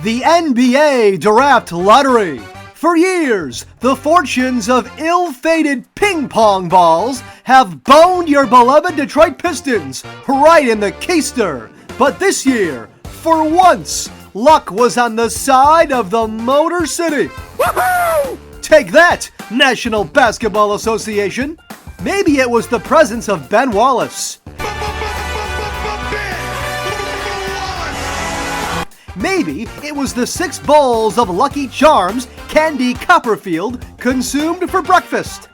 The NBA Draft Lottery. For years, the fortunes of ill-fated ping pong balls have boned your beloved Detroit Pistons right in the keister. But this year, for once, luck was on the side of the Motor City. Woohoo! Take that, National Basketball Association. Maybe it was the presence of Ben Wallace. Maybe it was the 6 bowls of Lucky Charms Candy Copperfield consumed for breakfast.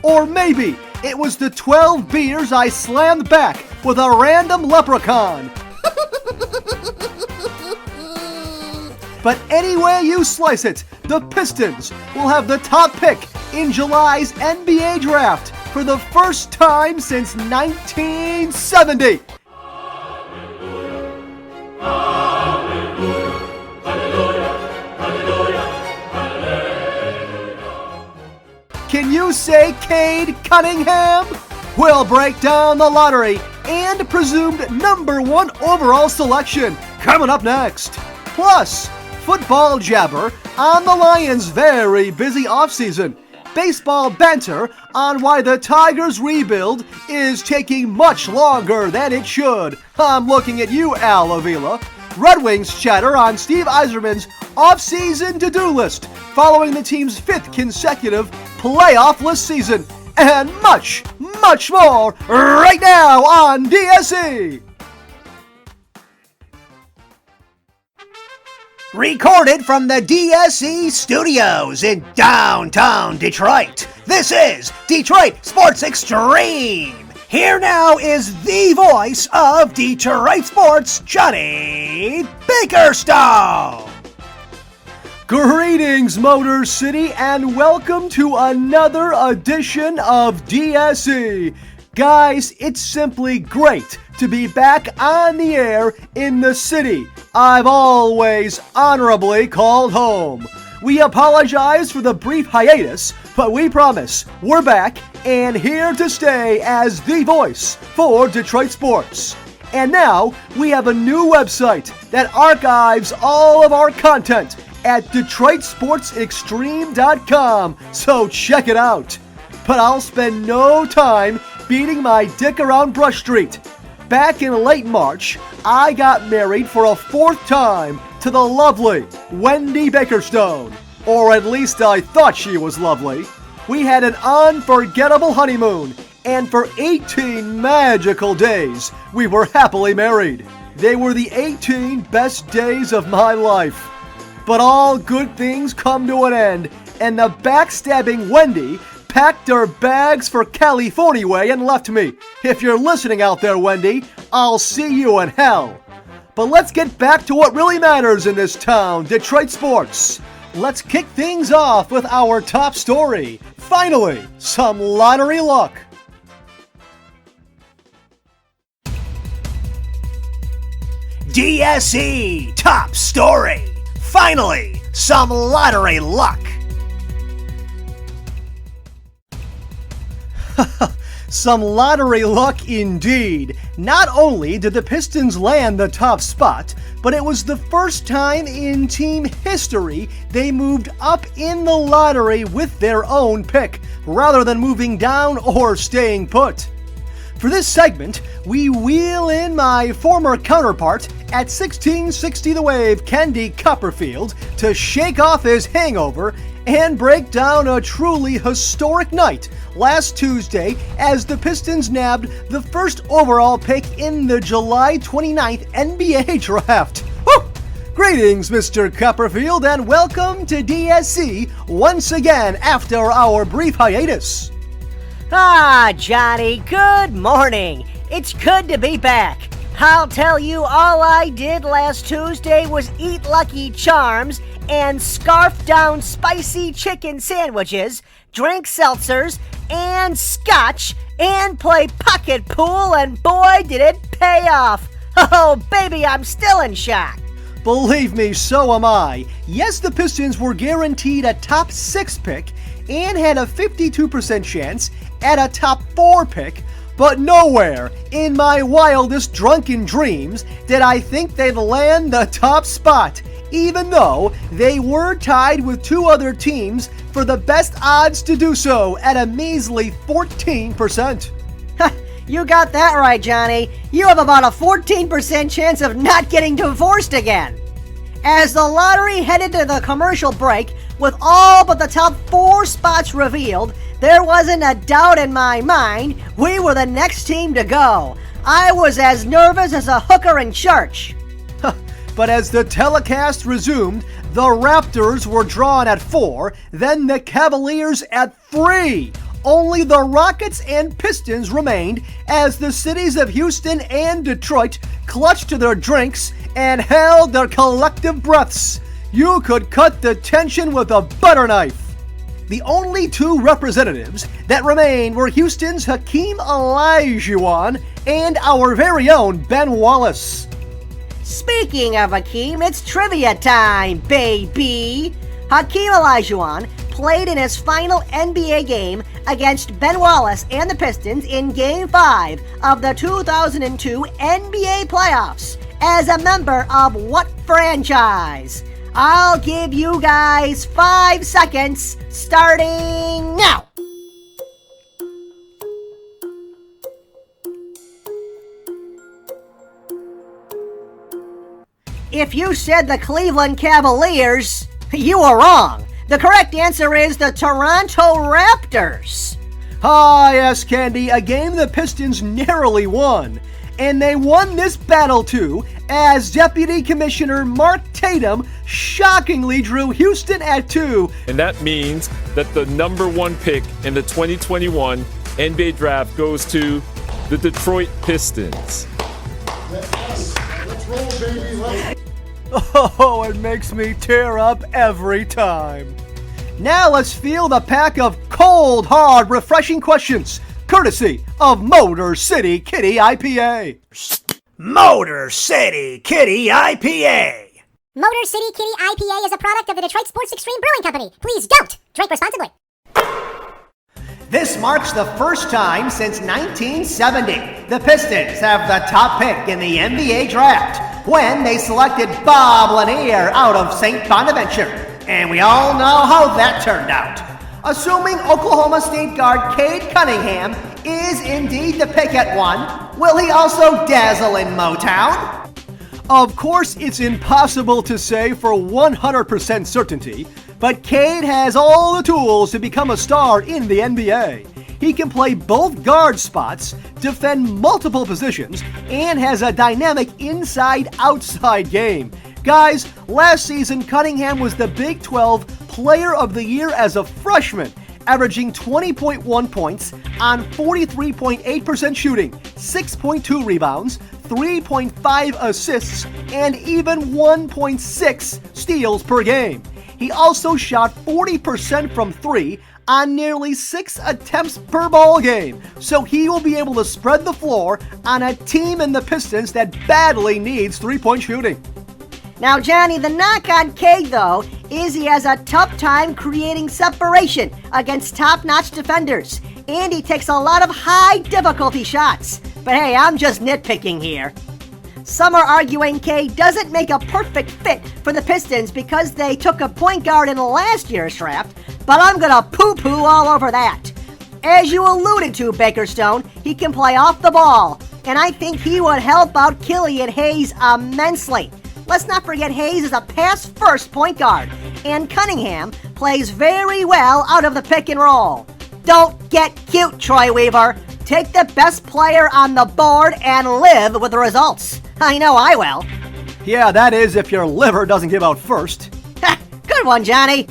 Or maybe it was the 12 beers I slammed back with a random leprechaun. But any way you slice it, the Pistons will have the top pick in July's NBA draft for the first time since 1970. Can you say Cade Cunningham? We'll break down the lottery and presumed number 1 overall selection coming up next. Plus, football jabber on the Lions' very busy offseason. Baseball banter on why the Tigers' rebuild is taking much longer than it should. I'm looking at you, Avila. Red Wings chatter on Steve Yzmerman's offseason to-do list following the team's 5th consecutive playoff-less season. And much, much more right now on DSE. Recorded from the DSE studios in downtown Detroit, this is Detroit Sports Extreme. Here now is the voice of Detroit sports, Johnny Bakerstone. Greetings, Motor City, and welcome to another edition of DSE. Guys, it's simply great to be back on the air in the city I've always honorably called home. We apologize for the brief hiatus, but we promise we're back and here to stay as the voice for Detroit sports. And now we have a new website that archives all of our content at DetroitSportsExtreme.com, so check it out. But I'll spend no time beating my dick around Brush Street. Back in late March, I got married for a 4th time to the lovely Wendy Bakerstone. Or at least I thought she was lovely. We had an unforgettable honeymoon, and for 18 magical days, we were happily married. They were the 18 best days of my life. But all good things come to an end, and the backstabbing Wendy packed her bags for California way and left me. If you're listening out there, Wendy, I'll see you in hell. But let's get back to what really matters in this town, Detroit sports. Let's kick things off with our top story. Finally, some lottery luck. DSE top story. Finally, some lottery luck. Some lottery luck indeed. Not only did the Pistons land the top spot, but it was the first time in team history they moved up in the lottery with their own pick, rather than moving down or staying put. For this segment, we wheel in my former counterpart at 1660 The Wave, Candy Copperfield, to shake off his hangover and break down a truly historic night last Tuesday as the Pistons nabbed the first overall pick in the July 29th NBA draft. Woo! Greetings, Mr. Copperfield, and welcome to DSC once again after our brief hiatus. Ah, Johnny, good morning. It's good to be back. I'll tell you, all I did last Tuesday was eat Lucky Charms and scarf down spicy chicken sandwiches, drink seltzers and scotch, and play pocket pool, and boy, did it pay off. Oh, baby, I'm still in shock. Believe me, so am I. Yes, the Pistons were guaranteed a top 6 pick and had a 52% chance at a top 4 pick, But nowhere in my wildest drunken dreams did I think they'd land the top spot, even though they were tied with two other teams for the best odds to do so at a measly 14%. You got that right, Johnny. You have about a 14% chance of not getting divorced again. As the lottery headed to the commercial break, with all but the top 4 spots revealed, there wasn't a doubt in my mind we were the next team to go. I was as nervous as a hooker in church. But as the telecast resumed, the Raptors were drawn at 4, then the Cavaliers at 3. Only the Rockets and Pistons remained as the cities of Houston and Detroit clutched to their drinks and held their collective breaths. You could cut the tension with a butter knife. The only 2 representatives that remained were Houston's Hakeem Olajuwon and our very own Ben Wallace. Speaking of Hakeem, it's trivia time, baby! Hakeem Olajuwon played in his final NBA game against Ben Wallace and the Pistons in Game 5 of the 2002 NBA playoffs as a member of what franchise? I'll give you guys 5 seconds starting now! If you said the Cleveland Cavaliers, you were wrong. The correct answer is the Toronto Raptors. Ah, yes, Candy, a game the Pistons narrowly won. And they won this battle too, as Deputy Commissioner Mark Tatum shockingly drew Houston at 2. And that means that the number 1 pick in the 2021 NBA draft goes to the Detroit Pistons. Let's roll, baby. Let's... Oh, it makes me tear up every time. Now let's feel the pack of cold, hard, refreshing questions, courtesy of Motor City Kitty IPA. Motor City Kitty IPA. Motor City Kitty IPA is a product of the Detroit Sports Extreme Brewing Company. Please don't drink responsibly. This marks the first time since 1970 the Pistons have the top pick in the NBA draft when they selected Bob Lanier out of St. Bonaventure. And we all know how that turned out. Assuming Oklahoma State guard Cade Cunningham is indeed the pick at 1, will he also dazzle in Motown? Of course, it's impossible to say for 100% certainty, but Cade has all the tools to become a star in the NBA. He can play both guard spots, defend multiple positions, and has a dynamic inside-outside game. Guys, last season Cunningham was the Big 12 Player of the Year as a freshman, averaging 20.1 points on 43.8% shooting, 6.2 rebounds, 3.5 assists, and even 1.6 steals per game. He also shot 40% from 3 on nearly 6 attempts per ball game, so he will be able to spread the floor on a team in the Pistons that badly needs three-point shooting. Now, Johnny, the knock on Cade, though, is he has a tough time creating separation against top-notch defenders, and he takes a lot of high-difficulty shots. But hey, I'm just nitpicking here. Some are arguing Cade doesn't make a perfect fit for the Pistons because they took a point guard in last year's draft, but I'm gonna poo-poo all over that. As you alluded to, Bakerstone, he can play off the ball, and I think he would help out Killian Hayes immensely. Let's not forget Hayes is a pass-first point guard, and Cunningham plays very well out of the pick and roll. Don't get cute, Troy Weaver. Take the best player on the board and live with the results. I know I will. Yeah, that is if your liver doesn't give out first. Good one, Johnny.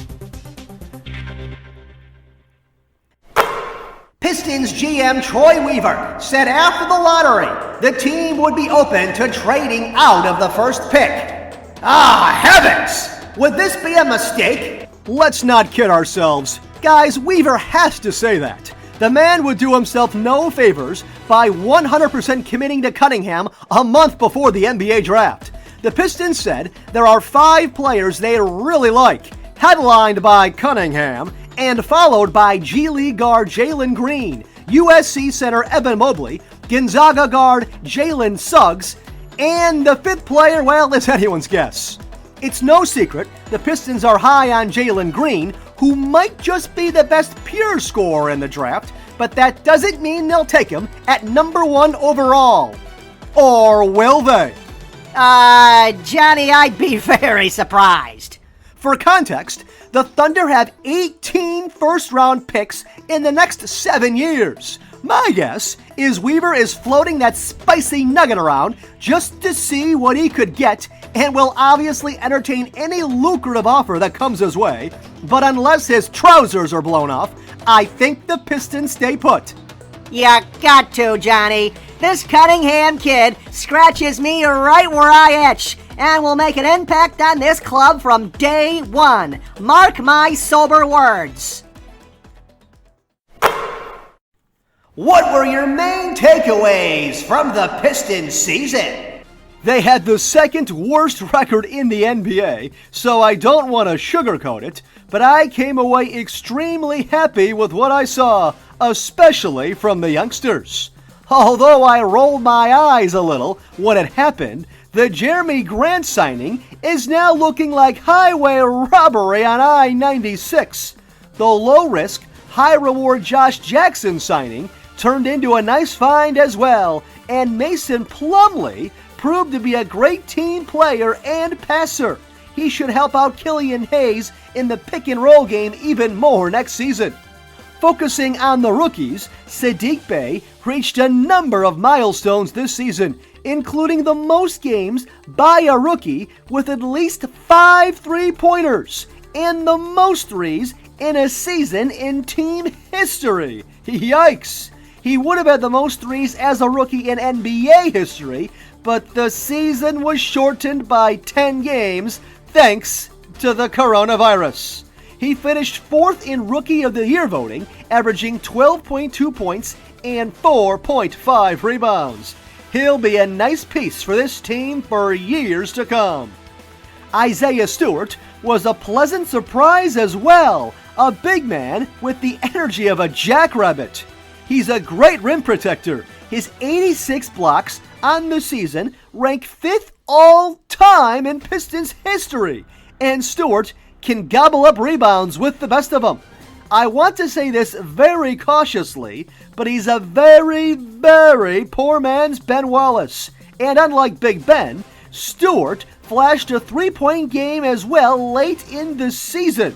Pistons GM Troy Weaver said after the lottery, the team would be open to trading out of the first pick. Ah, heavens! Would this be a mistake? Let's not kid ourselves. Guys, Weaver has to say that. The man would do himself no favors by 100% committing to Cunningham a month before the NBA draft. The Pistons said there are 5 players they really like, headlined by Cunningham and followed by G League guard Jalen Green. USC center Evan Mobley, Gonzaga guard Jalen Suggs, and the fifth player, well, it's anyone's guess. It's no secret the Pistons are high on Jalen Green, who might just be the best pure scorer in the draft, but that doesn't mean they'll take him at number 1 overall. Or will they? Johnny, I'd be very surprised. For context, the Thunder have 18 first-round picks in the next 7 years. My guess is Weaver is floating that spicy nugget around just to see what he could get and will obviously entertain any lucrative offer that comes his way. But unless his trousers are blown off, I think the Pistons stay put. You got to, Johnny. This Cunningham kid scratches me right where I itch and will make an impact on this club from day one. Mark my sober words. What were your main takeaways from the Pistons season? They had the second worst record in the NBA, so I don't want to sugarcoat it, but I came away extremely happy with what I saw, especially from the youngsters. Although I rolled my eyes a little when it happened, the Jeremy Grant signing is now looking like highway robbery on I-96. The low-risk, high-reward Josh Jackson signing turned into a nice find as well, and Mason Plumlee proved to be a great team player and passer. He should help out Killian Hayes in the pick-and-roll game even more next season. Focusing on the rookies, Saddiq Bey reached a number of milestones this season, including the most games by a rookie with at least 5 3-pointers, and the most threes in a season in team history. Yikes! He would have had the most threes as a rookie in NBA history, but the season was shortened by 10 games thanks to the coronavirus. He finished 4th in Rookie of the Year voting, averaging 12.2 points and 4.5 rebounds. He'll be a nice piece for this team for years to come. Isaiah Stewart was a pleasant surprise as well, a big man with the energy of a jackrabbit. He's a great rim protector. His 86 blocks on the season rank 5th all-time in Pistons history, and Stewart can gobble up rebounds with the best of them. I want to say this very cautiously, but he's a very, very poor man's Ben Wallace. And unlike Big Ben, Stewart flashed a 3-point game as well late in the season.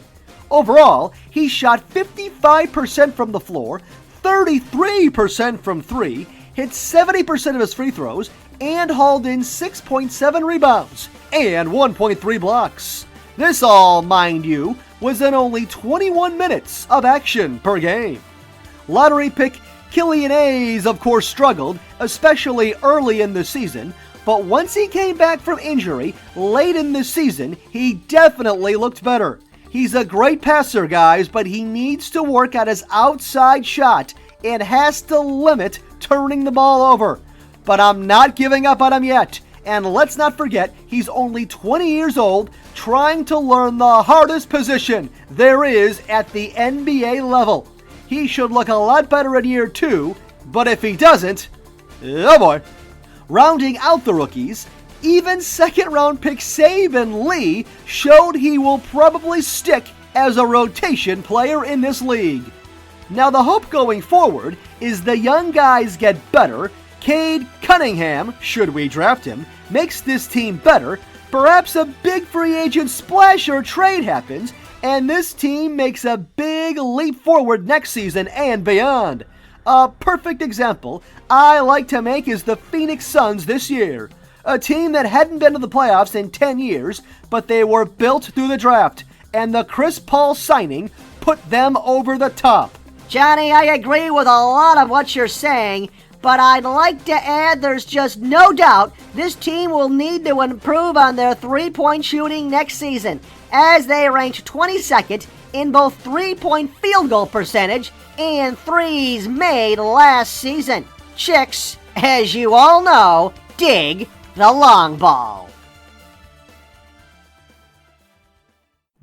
Overall, he shot 55% from the floor, 33% from 3, hit 70% of his free throws, and hauled in 6.7 rebounds and 1.3 blocks. This all, mind you, was in only 21 minutes of action per game. Lottery pick Killian Hayes, of course, struggled, especially early in the season, but once he came back from injury late in the season, he definitely looked better. He's a great passer, guys, but he needs to work on his outside shot and has to limit turning the ball over. But I'm not giving up on him yet. And let's not forget, he's only 20 years old, trying to learn the hardest position there is at the NBA level. He should look a lot better in year 2, but if he doesn't, oh boy. Rounding out the rookies, even second-round pick Saban Lee showed he will probably stick as a rotation player in this league. Now the hope going forward is the young guys get better. Cade Cunningham, should we draft him, makes this team better. Perhaps a big free agent splash or trade happens, and this team makes a big leap forward next season and beyond. A perfect example I like to make is the Phoenix Suns this year. A team that hadn't been to the playoffs in 10 years, but they were built through the draft, and the Chris Paul signing put them over the top. Johnny, I agree with a lot of what you're saying, but I'd like to add there's just no doubt this team will need to improve on their three-point shooting next season, as they ranked 22nd in both three-point field goal percentage and threes made last season. Chicks, as you all know, dig the long ball.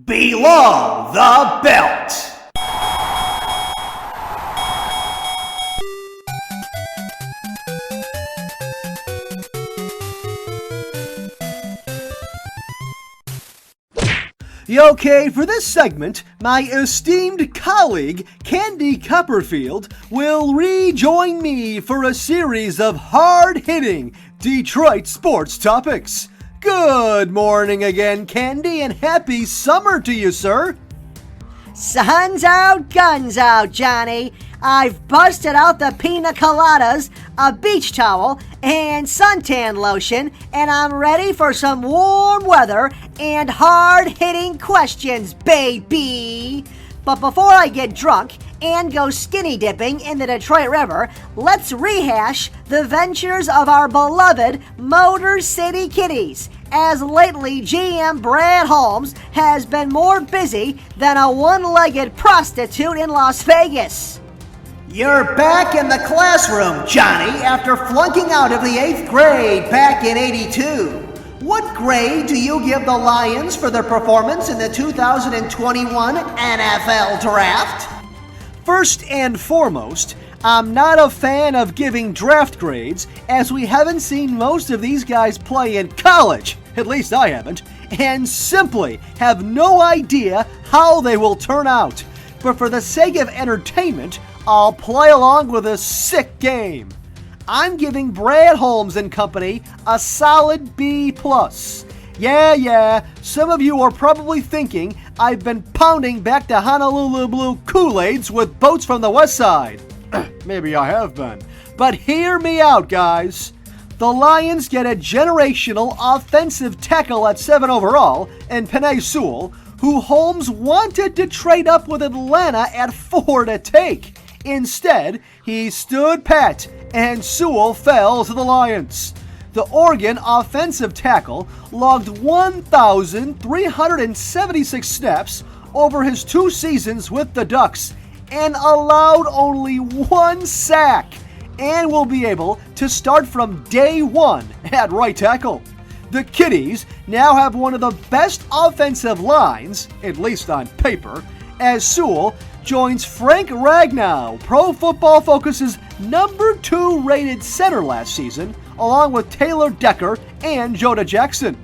Below the belt. Okay, for this segment, my esteemed colleague, Candy Copperfield, will rejoin me for a series of hard-hitting Detroit sports topics. Good morning again, Candy, and happy summer to you, sir. Sun's out, guns out, Johnny. I've busted out the pina coladas, a beach towel, and suntan lotion, and I'm ready for some warm weather and hard-hitting questions, baby. But before I get drunk and go skinny dipping in the Detroit River, let's rehash the ventures of our beloved Motor City Kitties, as lately GM Brad Holmes has been more busy than a one-legged prostitute in Las Vegas. You're back in the classroom, Johnny, after flunking out of the 8th grade back in '82. What grade do you give the Lions for their performance in the 2021 NFL Draft? First and foremost, I'm not a fan of giving draft grades, as we haven't seen most of these guys play in college, at least I haven't, and simply have no idea how they will turn out. But for the sake of entertainment, I'll play along with a sick game. I'm giving Brad Holmes and company a solid B+. Yeah, some of you are probably thinking I've been pounding back to Honolulu Blue Kool-Aids with boats from the west side. Maybe I have been. But hear me out, guys. The Lions get a generational offensive tackle at 7 overall in Penei Sewell, who Holmes wanted to trade up with Atlanta at 4 to take. Instead, he stood pat, and Sewell fell to the Lions. The Oregon offensive tackle logged 1,376 snaps over his 2 seasons with the Ducks and allowed only 1 sack, and will be able to start from day 1 at right tackle. The Kitties now have one of the best offensive lines, at least on paper, as Sewell joins Frank Ragnow, Pro Football Focus's number 2 rated center last season, along with Taylor Decker and Jonah Jackson.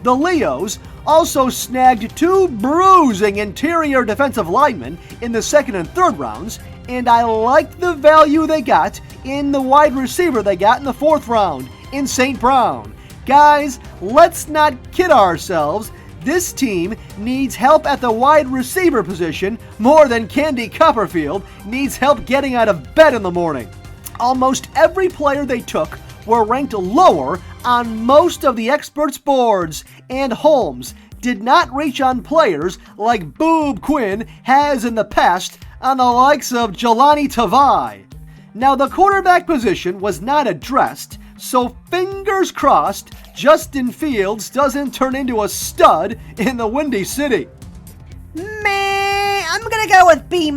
The Leos also snagged 2 bruising interior defensive linemen in the 2nd and 3rd rounds, and I like the value they got in the wide receiver they got in the 4th round in St. Brown. Guys, let's not kid ourselves. This team needs help at the wide receiver position more than Candy Copperfield needs help getting out of bed in the morning. Almost every player they took were ranked lower on most of the experts' boards, and Holmes did not reach on players like Boob Quinn has in the past on the likes of Jelani Tavai. Now, the quarterback position was not addressed, so fingers crossed Justin Fields doesn't turn into a stud in the Windy City. Meh, I'm gonna go with B-.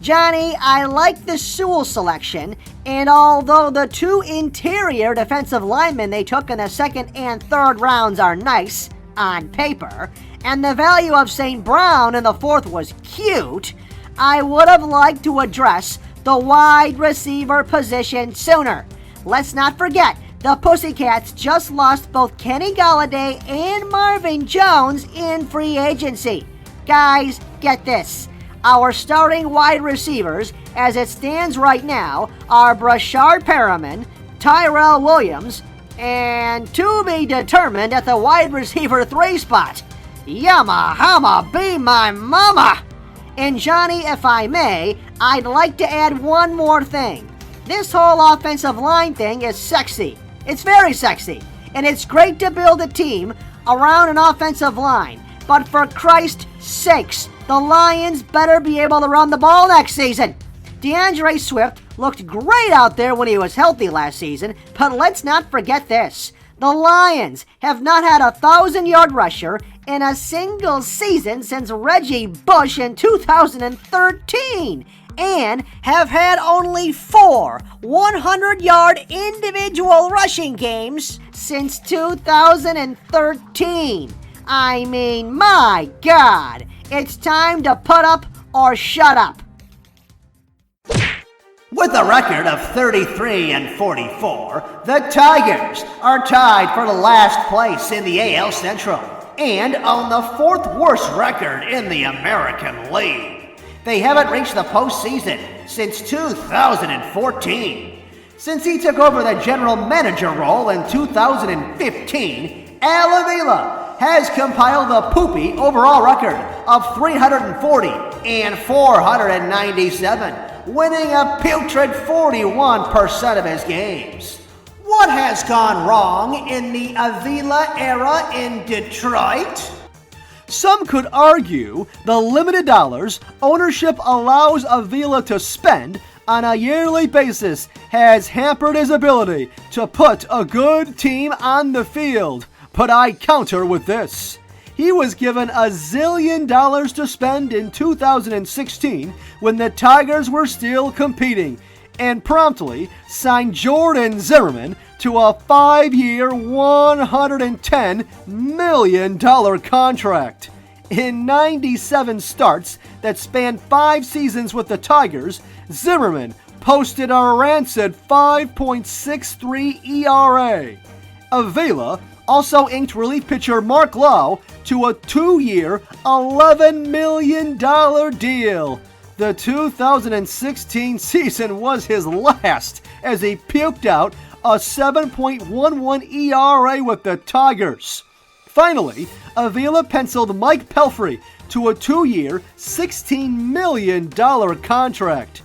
Johnny, I like the Sewell selection, and although the 2 interior defensive linemen they took in the 2nd and 3rd rounds are nice, on paper, and the value of St. Brown in the 4th was cute, I would have liked to address the wide receiver position sooner. Let's not forget, the Pussycats just lost both Kenny Golladay and Marvin Jones in free agency. Guys, get this. Our starting wide receivers, as it stands right now, are Brashard Perriman, Tyrell Williams, and to be determined at the wide receiver 3 spot. Yama hama be my mama! And Johnny, if I may, I'd like to add one more thing. This whole offensive line thing is sexy. It's very sexy. And it's great to build a team around an offensive line. But for Christ's sakes, the Lions better be able to run the ball next season. DeAndre Swift looked great out there when he was healthy last season, but let's not forget this. The Lions have not had a 1,000-yard rusher in a single season since Reggie Bush in 2013, and have had only 4 100-yard individual rushing games since 2013. I mean, my God, it's time to put up or shut up. With a record of 33-44, the Tigers are tied for the last place in the AL Central. and own the fourth worst record in the American League. They haven't reached the postseason since 2014. Since he took over the general manager role in 2015, Avila has compiled a poopy overall record of 340 and 497, winning a putrid 41% of his games. What has gone wrong in the Avila era in Detroit? Some could argue the limited dollars ownership allows Avila to spend on a yearly basis has hampered his ability to put a good team on the field. But I counter with this. He was given $1 zillion to spend in 2016 when the Tigers were still competing, and promptly signed Jordan Zimmerman to a 5-year, $110 million contract. In 97 starts that spanned 5 seasons with the Tigers, Zimmerman posted a rancid 5.63 ERA. Avila also inked relief pitcher Mark Lau to a 2-year, $11 million deal. The 2016 season was his last as he puked out a 7.11 ERA with the Tigers. Finally, Avila penciled Mike Pelfrey to a 2-year, $16 million contract.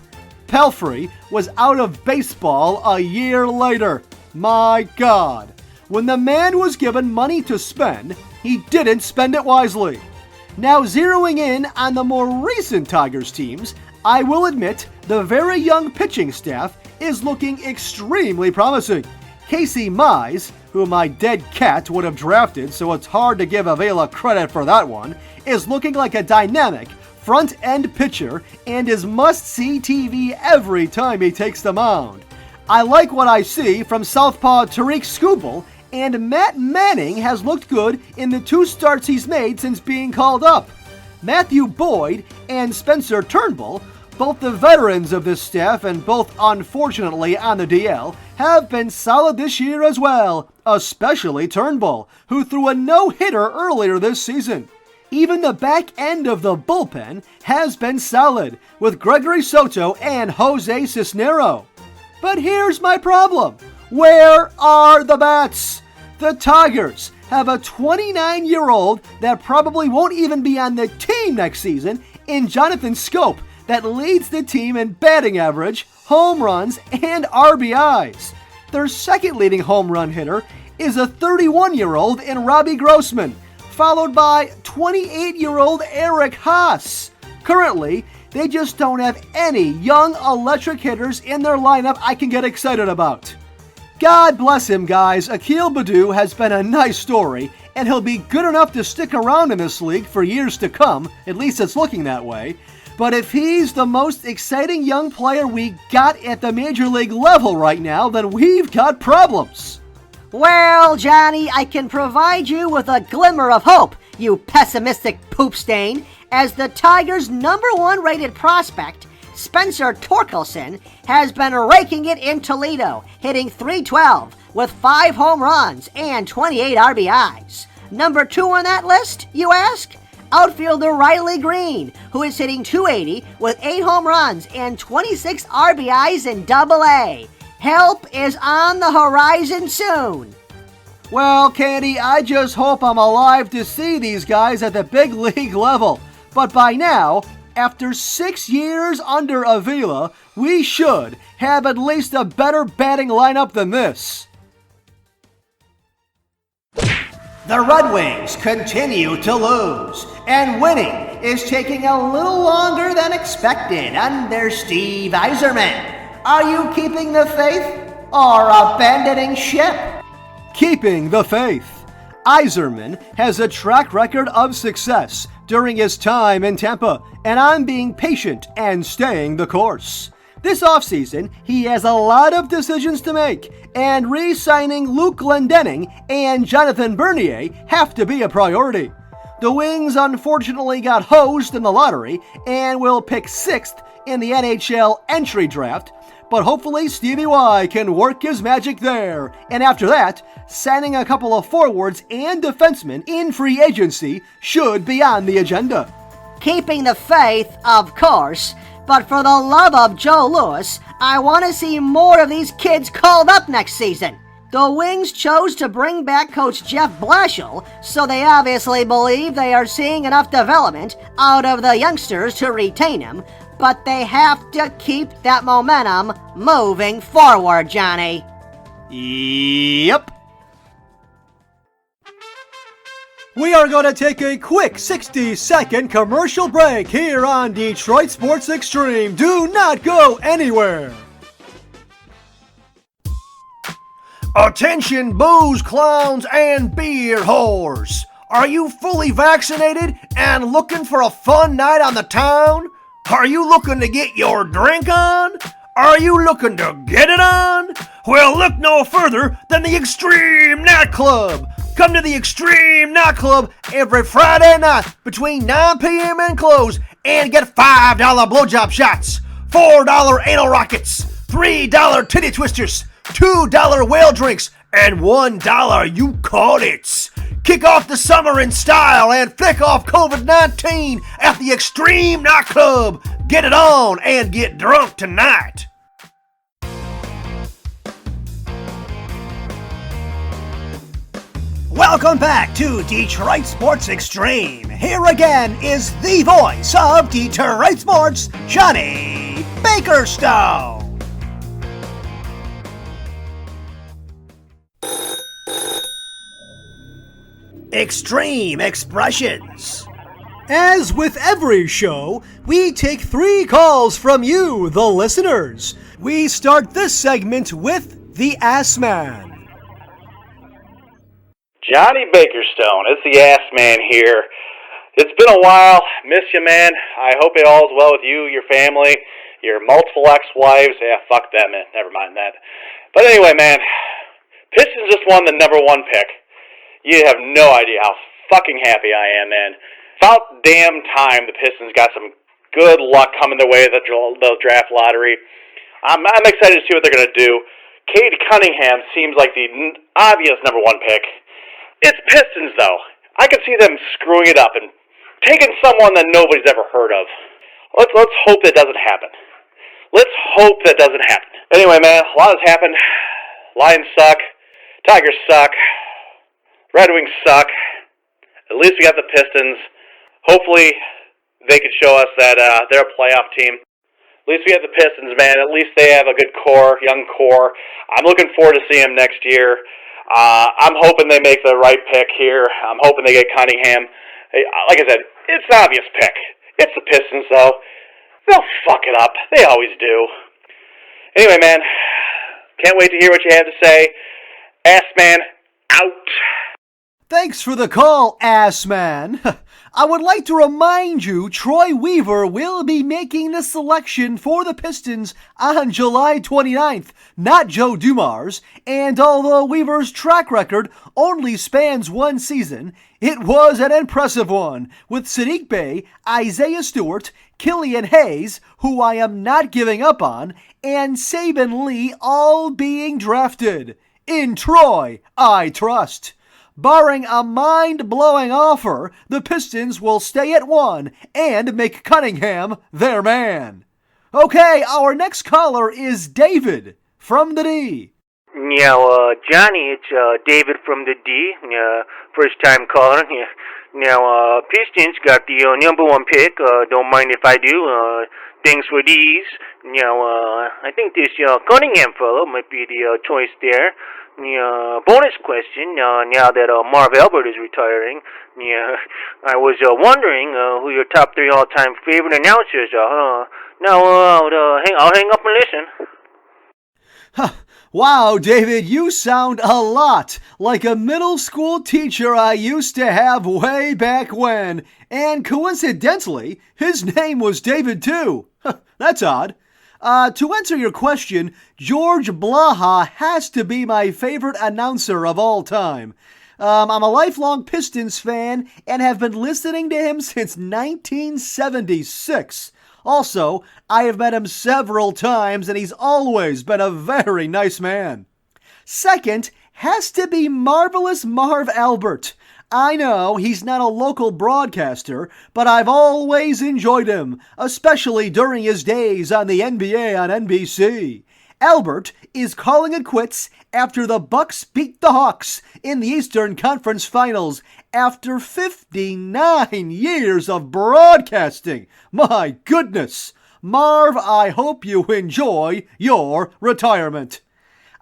Pelfrey was out of baseball a year later. My God. When the man was given money to spend, he didn't spend it wisely. Now, zeroing in on the more recent Tigers teams, I will admit the very young pitching staff is looking extremely promising. Casey Mize, who my dead cat would have drafted, so it's hard to give Avila credit for that one, is looking like a dynamic front-end pitcher and is must-see TV every time he takes the mound. I like what I see from southpaw Tariq Skubal, and Matt Manning has looked good in the 2 starts he's made since being called up. Matthew Boyd and Spencer Turnbull, both the veterans of this staff and both unfortunately on the DL, have been solid this year as well, especially Turnbull, who threw a no-hitter earlier this season. Even the back end of the bullpen has been solid, with Gregory Soto and Jose Cisnero. But here's my problem. Where are the bats? The Tigers have a 29-year-old that probably won't even be on the team next season in Jonathan Scope that leads the team in batting average, home runs, and RBIs. Their second leading home run hitter is a 31-year-old in Robbie Grossman, followed by 28-year-old Eric Haas. Currently, they just don't have any young electric hitters in their lineup I can get excited about. God bless him, guys. Akil Baddoo has been a nice story, and he'll be good enough to stick around in this league for years to come. At least it's looking that way. But if he's the most exciting young player we got at the major league level right now, then we've got problems. Well, Johnny, I can provide you with a glimmer of hope, you pessimistic poop stain, as the Tigers' #1 rated prospect, Spencer Torkelson, has been raking it in Toledo, hitting .312 with 5 home runs and 28 RBIs. Number 2 on that list, you ask? Outfielder Riley Green, who is hitting .280 with 8 home runs and 26 RBIs in AA. Help is on the horizon soon. Well, Candy, I just hope I'm alive to see these guys at the big league level. But by now, after 6 years under Avila, we should have at least a better batting lineup than this. The Red Wings continue to lose, and winning is taking a little longer than expected under Steve Yzmerman. Are you keeping the faith or abandoning ship? Keeping the faith. Yzmerman has a track record of success during his time in Tampa, and I'm being patient and staying the course. This offseason, he has a lot of decisions to make, and re-signing Luke Glendening and Jonathan Bernier have to be a priority. The Wings unfortunately got hosed in the lottery and will pick 6th in the NHL entry draft, but hopefully Stevie Y can work his magic there. And after that, signing a couple of forwards and defensemen in free agency should be on the agenda. Keeping the faith, of course, but for the love of Joe Louis, I want to see more of these kids called up next season. The Wings chose to bring back Coach Jeff Blashill, so they obviously believe they are seeing enough development out of the youngsters to retain him, but they have to keep that momentum moving forward, Johnny. Yep. We are going to take a quick 60-second commercial break here on Detroit Sports Extreme. Do not go anywhere. Attention booze clowns and beer whores. Are you fully vaccinated and looking for a fun night on the town? Are you looking to get your drink on? Are you looking to get it on? Well, look no further than the Extreme Nightclub. Come to the Extreme Nightclub every Friday night between 9 p.m. and close and get $5 blowjob shots, $4 anal rockets, $3 titty twisters, $2 whale drinks, and $1 you caught it. Kick off the summer in style and flick off COVID-19 at the Extreme Nightclub. Get it on and get drunk tonight. Welcome back to Detroit Sports Extreme. Here again is the voice of Detroit Sports, Johnny Bakerstone. Extreme Expressions. As with every show, we take 3 calls from you, the listeners. We start this segment with the Ass Man. Johnny Bakerstone, it's the Ass Man here. It's been a while. Miss you, man. I hope it all is well with you, your family, your multiple ex-wives. Yeah, fuck that, man. Never mind that. But anyway, man, Pistons just won the number 1 pick. You have no idea how fucking happy I am, man. About damn time the Pistons got some good luck coming their way at the draft lottery. I'm excited to see what they're going to do. Cade Cunningham seems like the obvious number 1 pick. It's Pistons, though. I could see them screwing it up and taking someone that nobody's ever heard of. Let's hope that doesn't happen. Let's hope that doesn't happen. Anyway, man, a lot has happened. Lions suck. Tigers suck. Red Wings suck. At least we got the Pistons. Hopefully they can show us that they're a playoff team. At least we have the Pistons, man. At least they have a good core, young core. I'm looking forward to seeing them next year. I'm hoping they make the right pick here. I'm hoping they get Cunningham. Like I said, it's an obvious pick. It's the Pistons, though. They'll fuck it up. They always do. Anyway, man, can't wait to hear what you have to say. Ass Man, out. Thanks for the call, Ass Man. I would like to remind you Troy Weaver will be making the selection for the Pistons on July 29th, not Joe Dumars, and although Weaver's track record only spans 1 season, it was an impressive one, with Sadiq Bey, Isaiah Stewart, Killian Hayes, who I am not giving up on, and Saban Lee all being drafted. In Troy, I trust. Barring a mind-blowing offer, the Pistons will stay at 1 and make Cunningham their man. Okay, our next caller is David from the D. Now, Johnny, it's David from the D, first-time caller. Now, Pistons got the number 1 pick. Don't mind if I do. Thanks for these. Now, I think this Cunningham fellow might be the choice there. Bonus question, now that Marv Albert is retiring, I was wondering who your top 3 all-time favorite announcers are. Now, I'll hang up and listen. Wow, David, you sound a lot like a middle school teacher I used to have way back when. And coincidentally, his name was David too. That's odd. To answer your question, George Blaha has to be my favorite announcer of all time. I'm a lifelong Pistons fan and have been listening to him since 1976. Also, I have met him several times and he's always been a very nice man. Second has to be Marvelous Marv Albert. I know he's not a local broadcaster, but I've always enjoyed him, especially during his days on the NBA on NBC. Albert is calling it quits after the Bucks beat the Hawks in the Eastern Conference Finals after 59 years of broadcasting. My goodness! Marv, I hope you enjoy your retirement.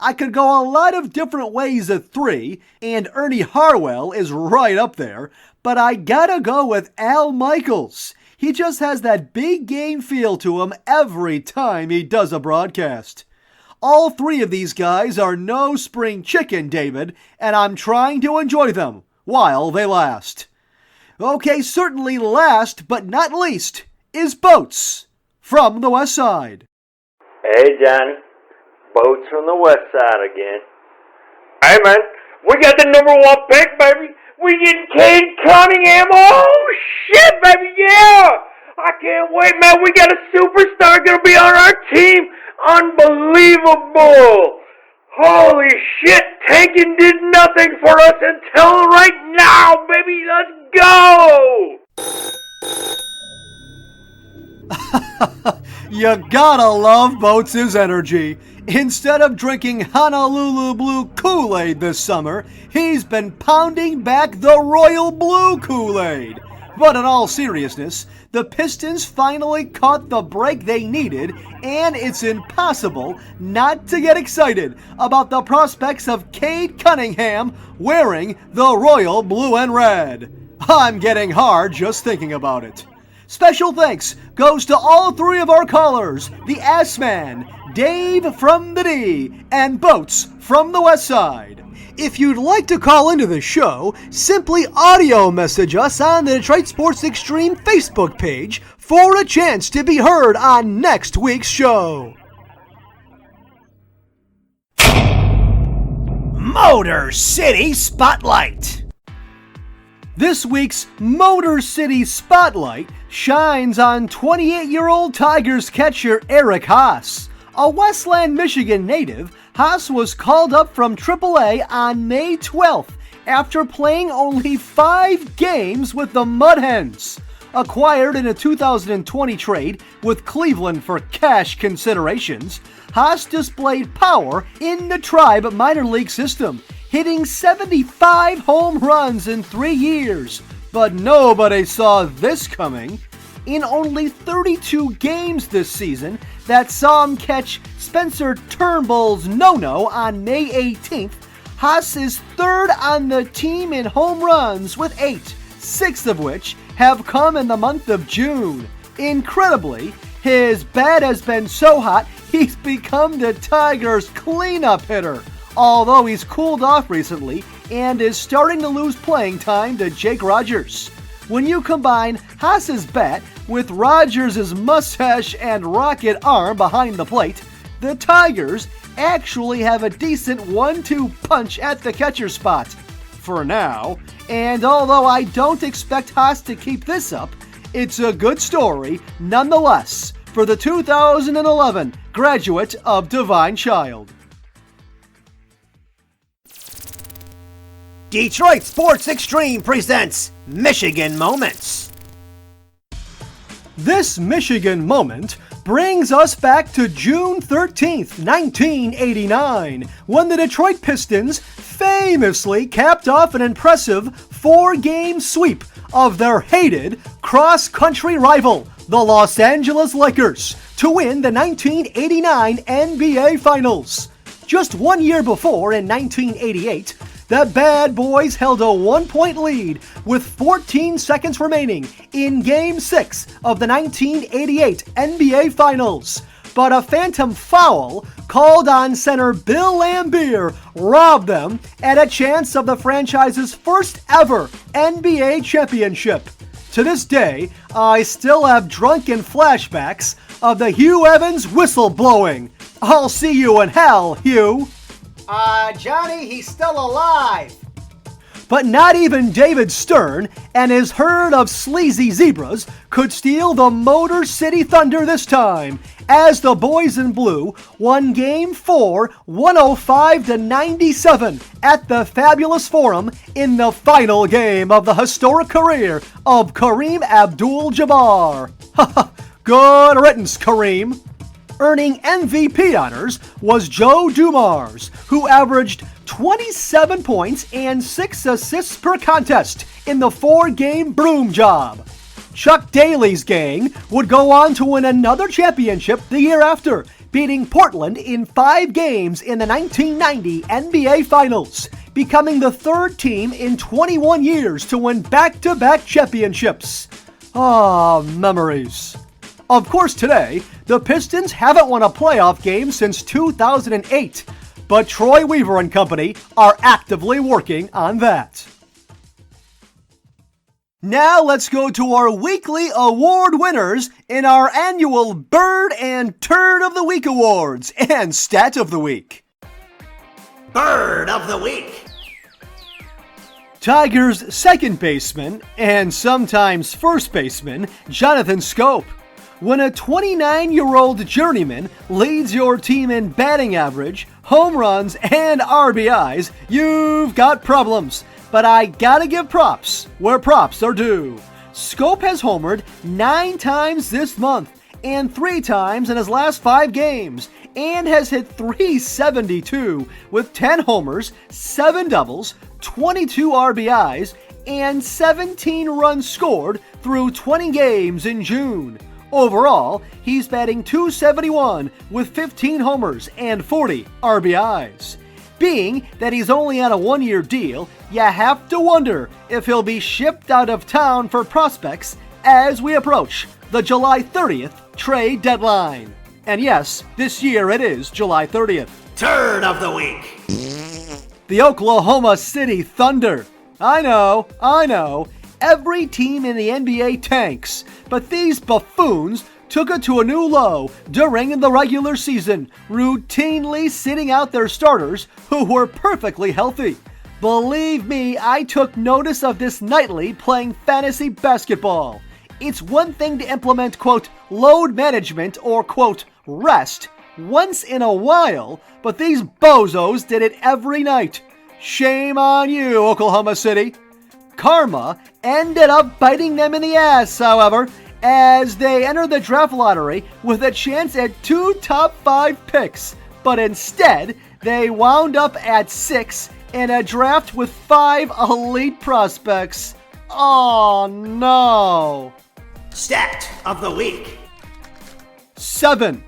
I could go a lot of different ways at 3, and Ernie Harwell is right up there, but I gotta go with Al Michaels. He just has that big game feel to him every time he does a broadcast. All 3 of these guys are no spring chicken, David, and I'm trying to enjoy them while they last. Okay, certainly last but not least is Boats from the West Side. Hey, Johnny. Boats from the West Side again. Hey, man. We got the number 1 pick, baby. We getting Cade Cunningham. Oh, shit, baby, yeah. I can't wait, man. We got a superstar going to be on our team. Unbelievable. Holy shit. Tanking did nothing for us until right now, baby. Let's go. You gotta love Boats' energy. Instead of drinking Honolulu Blue Kool-Aid this summer, he's been pounding back the Royal Blue Kool-Aid. But in all seriousness, the Pistons finally caught the break they needed, and it's impossible not to get excited about the prospects of Cade Cunningham wearing the Royal Blue and Red. I'm getting hard just thinking about it. Special thanks goes to all 3 of our callers, the Ass Man, Dave from the D, and Boats from the West Side. If you'd like to call into the show, simply audio message us on the Detroit Sports Extreme Facebook page for a chance to be heard on next week's show. Motor City Spotlight. This week's Motor City Spotlight shines on 28-year-old Tigers catcher Eric Haas. A Westland, Michigan native, Haas was called up from AAA on May 12th after playing only 5 games with the Mud Hens. Acquired in a 2020 trade with Cleveland for cash considerations, Haas displayed power in the Tribe minor league system, hitting 75 home runs in 3 years. But nobody saw this coming. In only 32 games this season that saw him catch Spencer Turnbull's no-no on May 18th, Haas is 3rd on the team in home runs with 8, 6 of which have come in the month of June. Incredibly, his bat has been so hot, he's become the Tigers' cleanup hitter, although he's cooled off recently and is starting to lose playing time to Jake Rogers. When you combine Haas's bat with Rogers' mustache and rocket arm behind the plate, the Tigers actually have a decent 1-2 punch at the catcher spot. For now, and although I don't expect Haas to keep this up, it's a good story nonetheless for the 2011 graduate of Divine Child. Detroit Sports Extreme presents Michigan Moments. This Michigan moment brings us back to June 13th, 1989, when the Detroit Pistons famously capped off an impressive 4-game sweep of their hated cross-country rival, the Los Angeles Lakers, to win the 1989 NBA Finals. Just 1 year before, in 1988, the Bad Boys held a 1-point lead with 14 seconds remaining in Game 6 of the 1988 NBA Finals. But a phantom foul called on center Bill Laimbeer robbed them at a chance of the franchise's first ever NBA championship. To this day, I still have drunken flashbacks of the Hugh Evans whistle blowing. I'll see you in hell, Hugh. Johnny, he's still alive. But not even David Stern and his herd of sleazy zebras could steal the Motor City Thunder this time, as the boys in blue won Game 4 105-97 at the Fabulous Forum in the final game of the historic career of Kareem Abdul-Jabbar. Good riddance, Kareem. Earning MVP honors was Joe Dumars, who averaged 27 points and 6 assists per contest in the 4-game broom job. Chuck Daly's gang would go on to win another championship the year after, beating Portland in 5 games in the 1990 NBA Finals, becoming the 3rd team in 21 years to win back-to-back championships. Memories. Of course, today, the Pistons haven't won a playoff game since 2008, but Troy Weaver and company are actively working on that. Now let's go to our weekly award winners in our annual Bird and Turd of the Week awards and Stat of the Week. Bird of the Week. Tigers' second baseman and sometimes first baseman, Jonathan Schoop. When a 29-year-old journeyman leads your team in batting average, home runs, and RBIs, you've got problems. But I gotta give props where props are due. Schoop has homered 9 times this month and 3 times in his last 5 games, and has hit .372 with 10 homers, 7 doubles, 22 RBIs, and 17 runs scored through 20 games in June. Overall, he's batting .271 with 15 homers and 40 RBIs. Being that he's only on a 1-year deal, you have to wonder if he'll be shipped out of town for prospects as we approach the July 30th trade deadline. And yes, this year it is July 30th. Turd of the Week. The Oklahoma City Thunder. I know. Every team in the NBA tanks, but these buffoons took it to a new low during the regular season, routinely sitting out their starters who were perfectly healthy. Believe me, I took notice of this nightly playing fantasy basketball. It's one thing to implement, quote, load management or, quote, rest once in a while, but these bozos did it every night. Shame on you, Oklahoma City. Karma ended up biting them in the ass, however, as they entered the draft lottery with a chance at 2 top 5 picks, but instead they wound up at 6 in a draft with 5 elite prospects. Oh no! Stat of the Week. 7.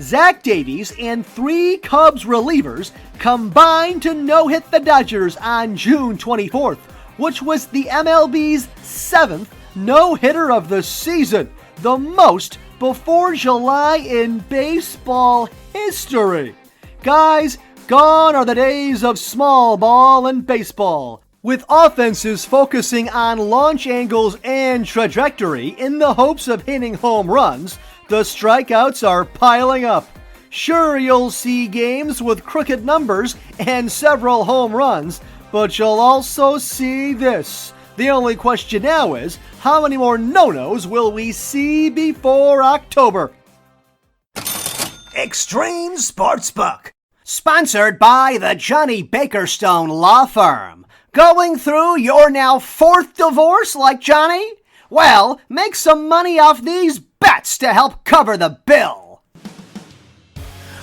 Zach Davies and 3 Cubs relievers combined to no-hit the Dodgers on June 24th, which was the MLB's 7th no-hitter of the season, the most before July in baseball history. Guys, gone are the days of small ball and baseball, with offenses focusing on launch angles and trajectory in the hopes of hitting home runs. The strikeouts are piling up. Sure, you'll see games with crooked numbers and several home runs, but you'll also see this. The only question now is, how many more no-nos will we see before October? Extreme Sportsbook. Sponsored by the Johnny Bakerstone Law Firm. Going through your now 4th divorce like Johnny? Well, make some money off these bets to help cover the bill.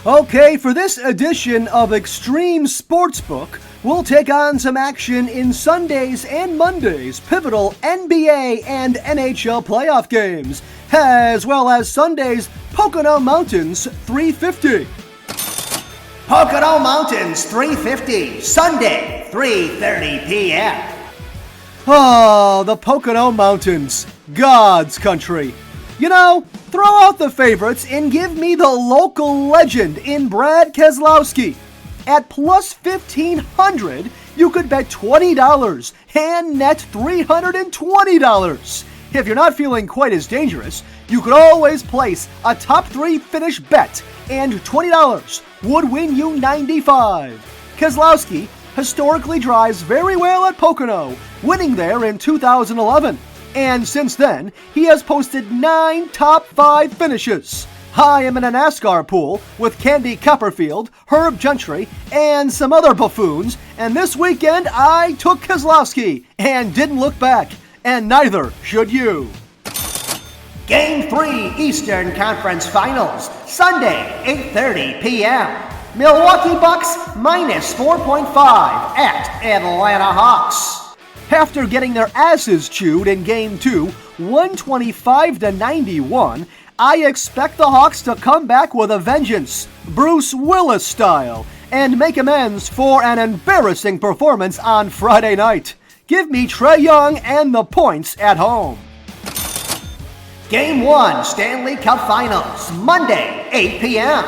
Okay, for this edition of Extreme Sportsbook, we'll take on some action in Sundays and Mondays' pivotal NBA and NHL playoff games, as well as Sunday's Pocono Mountains 350. Pocono Mountains 350, Sunday, 3:30 p.m. Oh, the Pocono Mountains, God's country. You know, throw out the favorites and give me the local legend in Brad Keselowski. At plus 1,500, you could bet $20 and net $320. If you're not feeling quite as dangerous, you could always place a top 3 finish bet, and $20 would win you $95. Keselowski historically drives very well at Pocono, winning there in 2011. And since then, he has posted 9 top 5 finishes. I am in a NASCAR pool with Candy Copperfield, Herb Gentry, and some other buffoons, and this weekend I took Keselowski and didn't look back, and neither should you. Game 3 Eastern Conference Finals, Sunday, 8:30 p.m. Milwaukee Bucks minus 4.5 at Atlanta Hawks. After getting their asses chewed in Game 2, 125-91, I expect the Hawks to come back with a vengeance, Bruce Willis style, and make amends for an embarrassing performance on Friday night. Give me Trae Young and the points at home. Game 1 Stanley Cup Finals, Monday, 8 p.m.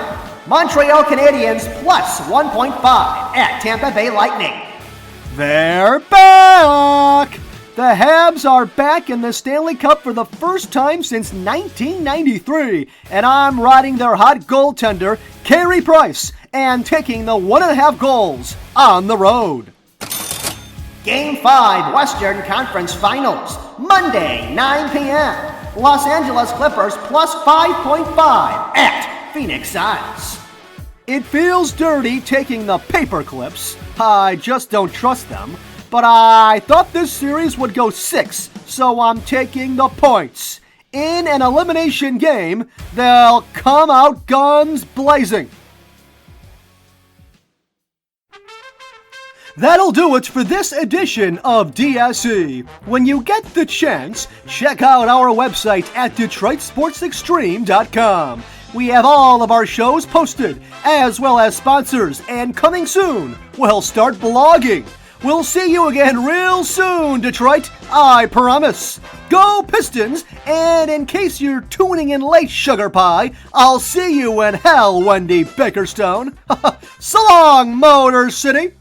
Montreal Canadiens plus 1.5 at Tampa Bay Lightning. They're back! The Habs are back in the Stanley Cup for the first time since 1993, and I'm riding their hot goaltender, Carey Price, and taking the 1.5 goals on the road. Game 5 Western Conference Finals, Monday, 9 p.m. Los Angeles Clippers plus 5.5 at Phoenix Suns. It feels dirty taking the paper clips. I just don't trust them. But I thought this series would go 6, so I'm taking the points. In an elimination game, they'll come out guns blazing. That'll do it for this edition of DSE. When you get the chance, check out our website at DetroitSportsExtreme.com. We have all of our shows posted, as well as sponsors, and coming soon, we'll start blogging. We'll see you again real soon, Detroit, I promise. Go Pistons, and in case you're tuning in late, Sugar Pie, I'll see you in hell, Wendy Bakerstone. So long, Motor City.